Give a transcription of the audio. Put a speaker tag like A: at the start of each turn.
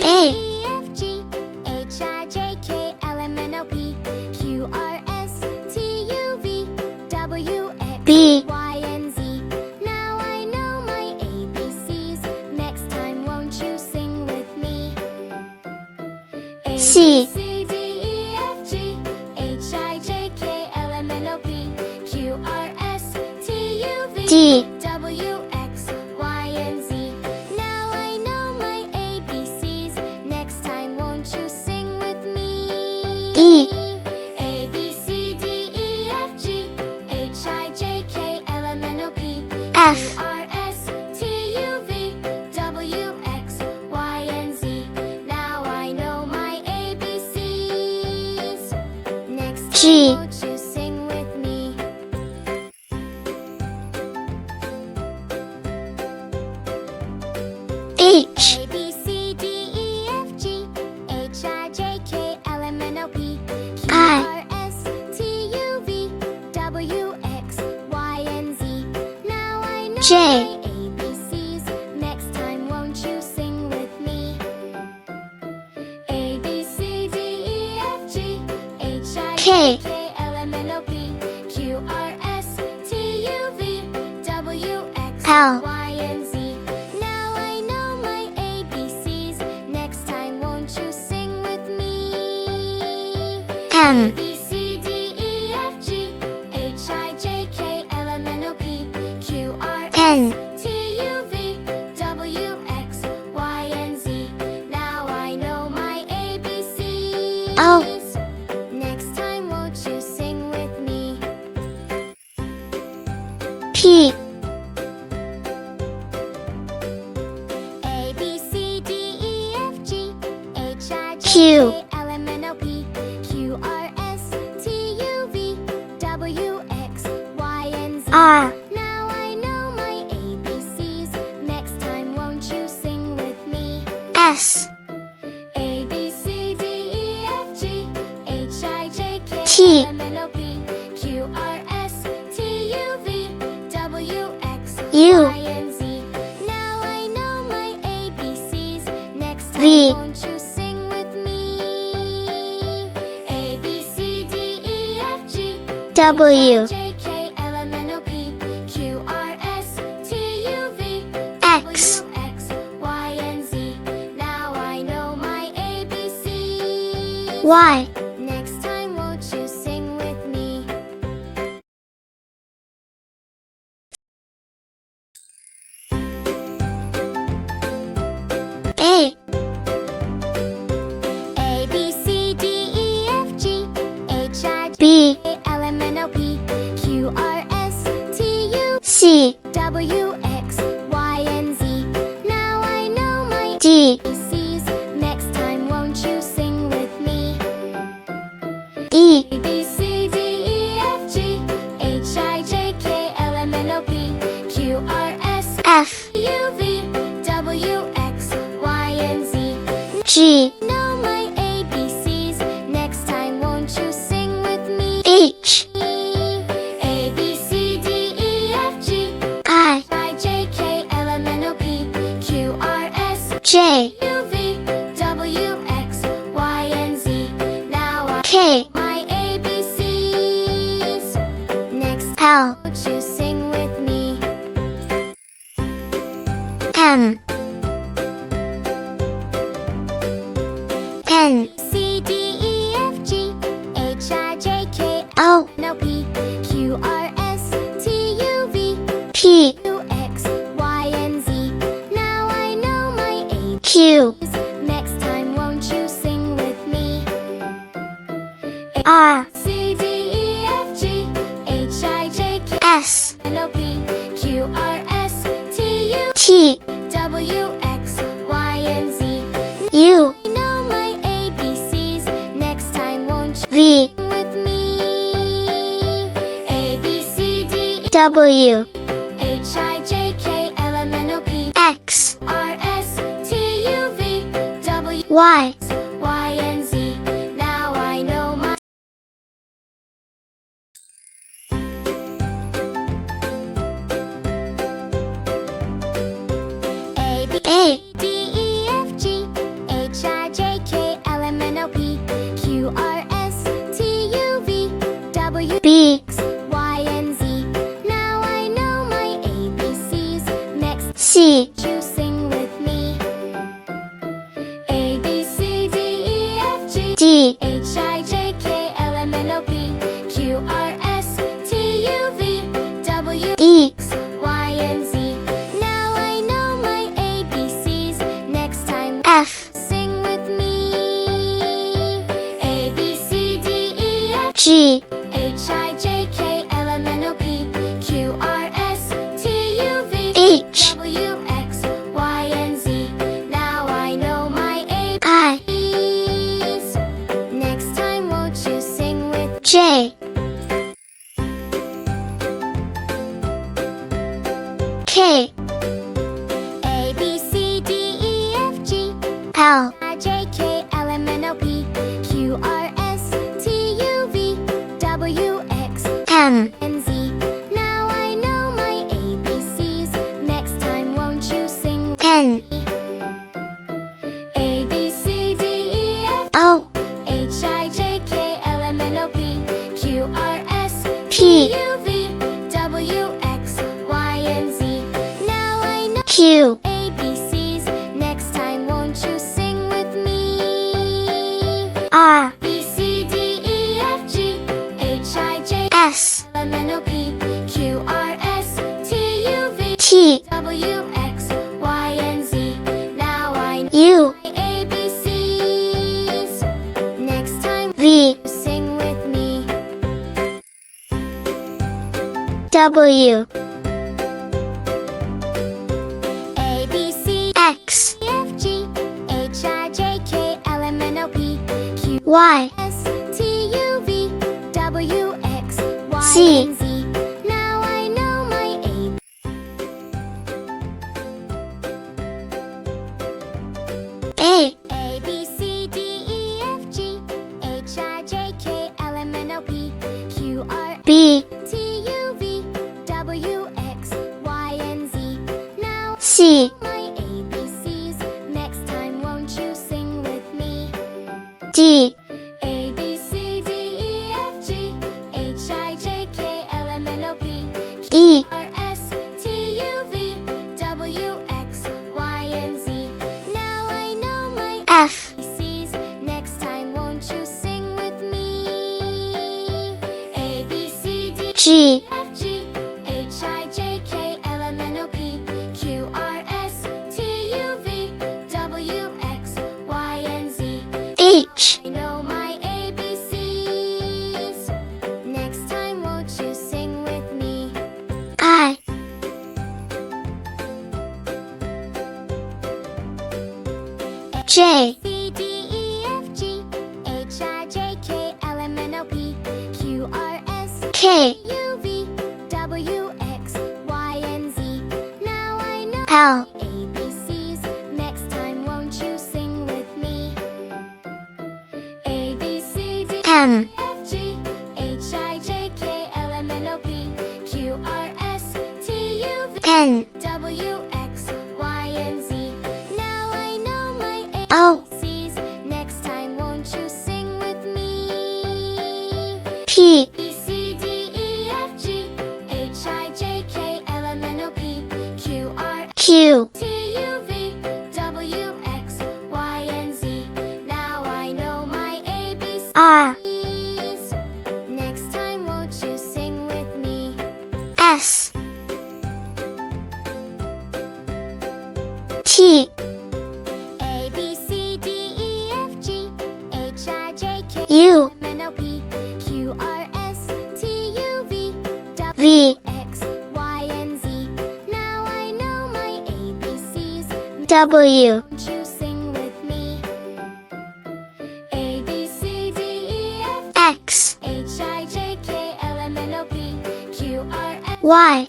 A: A,
B: E, F, G, H, I, J, K, L, M, N, O, P, Q, R, S, T, U, V, W, X,
A: B,
B: Y, and Z. Now I know my ABCs. Next time won't you sing with me? A,
A: C,
B: B, C, D, E, F, G, H, I, J, K, L, M, N, O, P, Q, R, S, T, U, V,
A: D,
B: W, X, Y, and Z. Now I know my ABCs. Next time won't you sing with me?
A: E,
B: A, B, C, D, E, F, G, H, I, J, K, L, M, N, O, P,
A: F,
B: Q, R, S, T, U, V, W, X, Y, and Z. Now I know my ABCs. Next
A: G,
B: time won't you sing with me?
A: H,
B: A, B, C, D, E, F, G, H, I, J, K, L, M, N, O, P, Q,
A: I,
B: R, S, T, U, V, W, X, Y, and Z. Now I know
A: J,
B: my ABCs. Next time won't you sing with me? A, B, C, D, E, F, G, H, I,
A: K,
B: J, K, L, M, N, O, P, Q, R, S, T, U, V, W, X,
A: L,
B: Y, and Z. Now I know my ABCs. Next time won't you sing with me?
A: M,
B: B, C, D, E, F, G, H, I, J, K, L, M, N, O, P, Q, R,
A: N,
B: S, T, U, V, W, X, Y, and Z. Now I know my ABCs.
A: O,
B: Next time won't you sing with me?
A: P,
B: A, B, C, D, E, F, G, H, I, J,
A: Q,
B: K, L, M, N, O, P, Q, R, S, T, U, V, W, X, Y, and Z.
A: R,
B: Now I know my ABCs. Next time won't you sing with me?
A: S,
B: A, B, C, D, E, F, G, H, I, J, K,
A: T,
B: L, M, N, O, P, Q, R, S, T, U, V, W, X,
A: U,
B: Y, and Z. Now I know my ABCs. Next time
A: V,
B: won't you sing with me? A, B, C, D, E, F, G,
A: W,
B: J, K, L, M, N, O, P, Q, R, S, T, U, V,
A: X,
B: W, X, Y, and Z. Now I know my ABCs.
A: Y,
B: Next time won't you sing with me?
A: A,
B: A, B, C, D, E, F, G, H, I, J,
A: B,
B: K, L, M, N, O, P, Q, R, S, T, U,
A: C,
B: W, X, Y, and Z. Now I know my
A: D,
B: ABCs. Next time won't you sing with me?
A: E,
B: A, B, C, D, E, F, G, H, I, J, K, L, M, N, O, P, Q, R, S,
A: F,
B: U, V, W, X, Y, and Z.
A: G,
B: Know my ABCs. Next time won't you sing with me?
A: H,
B: A, B, C, D, E, F, G,
A: I,
B: J, K, L, M, N, O, P, Q, R, S,
A: J,
B: U, V, W, X, Y, and Z. Now I
A: K,
B: know my ABCs. Next
A: L,
B: won't you sing with me?
A: M, N,
B: C, D, E, F, G, H, I, J, K,
A: O,
B: L, P, Q, R, S, T, U, V,
A: P,
B: W, X, Y, and Z. Now I know my ABCs.
A: Q,
B: Next time won't you sing with me?
A: R,
B: C, D, E, F, G, H, I, J, K,
A: S,
B: L, O, P, Q, R, S, T, U,
A: T,
B: W, X, Y, and Z.
A: U,
B: I know my ABCs. Next time won't you
A: V,
B: sing with me? A, B, C, D, E,
A: W,
B: H, I, J, K, L, M, N, O, P,
A: X,
B: R, S, T, U, V, W,
A: Y,
B: Y, and Z. Now I know my A, B,
A: A,
B: D, E, F, G, H,
A: B,
B: Y, and Z. Now I know my ABCs. Next,
A: C,
B: you sing with me. A, B, C, D, E, F, G,
A: D,
B: H, I, J, K, L, M, N, O, P, Q, R, S, T, U, V, W,
A: E,
B: X, Y, and Z. Now I know my ABCs. Next time,
A: F,
B: sing with me. A, B, C, D, E, F,
A: G,
B: H, I, J, K, L, M, N, O, P, Q, R, S, T, U, V,
A: H,
B: W, X, Y, and Z. Now I know my
A: I,
B: ABCs. Next time, won't you sing with
A: J, K,
B: A, B, C, D, E, F, G,
A: L,
B: I, J, K, L, M, N, O, P, Q, R, S, T, U, V, W, X,
A: M,
B: and Z. Now I know my ABCs. Next time, won't you sing with
A: N,
B: A, B, C, D, E, F,
A: O,
B: H, I, J, K, L, M, N, O, P, Q, R, S,
A: P,
B: U, V, W, X, Y, and Z. Now I know
A: Q,
B: ABCs. Next time, won't you sing with me?
A: R,
B: B, C, D, E, F, G, H, I, J,
A: S,
B: L, M, N, O, P, Q, R, S, T, U, V,
A: T,
B: W, X, Y, and Z. Now I know
A: U,
B: my ABCs. Next time,
A: V,
B: sing with me.
A: W,
B: A, B, C,
A: X,
B: E, F, G, H, I, J, K, L, M, N, O, P, Q,
A: Y,
B: S, T, U, V, W, X, Y,
A: C.
B: and Z. Now I know my
A: A,
B: A, B, C, D, E, F, G, H, I, J, K, L, M, N, O, P, Q, R,
A: B,
B: T, U, V, W, X, Y, and Z. Now
A: C,
B: my ABCs. Next time, won't you sing with me?
A: D,
B: A, B, C, D, E, F, G, H, I, J, K, L, M, N, O, P,
A: E,
B: R, S, T, U, V, W, X, Y, and Z. Now I know my
A: F,
B: ABCs. Next time, won't you sing with me? A, B, C, D,
A: G,
B: F, G, H, I, J, K, L, M, N, O, P, Q, R, S, T, U, V, W, X, Y, and Z.
A: H,
B: I know my ABCs. Next time, won't you sing with me?
A: I, J,
B: C, D, E, F, G, H, I, J, K, L, M, N, O, P, Q, R, S,
A: K,
B: U, V, W, X, Y, and Z. Now I know
A: L,
B: ABCs. Next time, won't you sing with me? A, B, C, D,
A: M,
B: F, G, H, I, J, K, L, M, N, O, P, Q, R, S, T, U, V,
A: N,
B: W, X, Y, and Z. Now I know my
A: O,
B: ABCs. Next time, won't you sing with me?
A: P,
B: B, C, D, E, F, G, H, I, J, K, L, M, N, O, P, Q, R,
A: Q,
B: T, U, V, W, X, Y, and Z. Now I know my ABCs.
A: R,
B: Next time, won't you sing with me?
A: S, T,
B: A, B, C, D, E, F, G, H, I, J, K,
A: U,
B: M, N, O, P, Q, R, S, T, U, V, W,
A: V,
B: X, Y, and Z. Now I know my ABCs.
A: W,
B: Won't you sing with me? A, B, C, D, E, F,
A: X,
B: H, I, J, K, L, M, N, O, P, Q, R, S,
A: Y,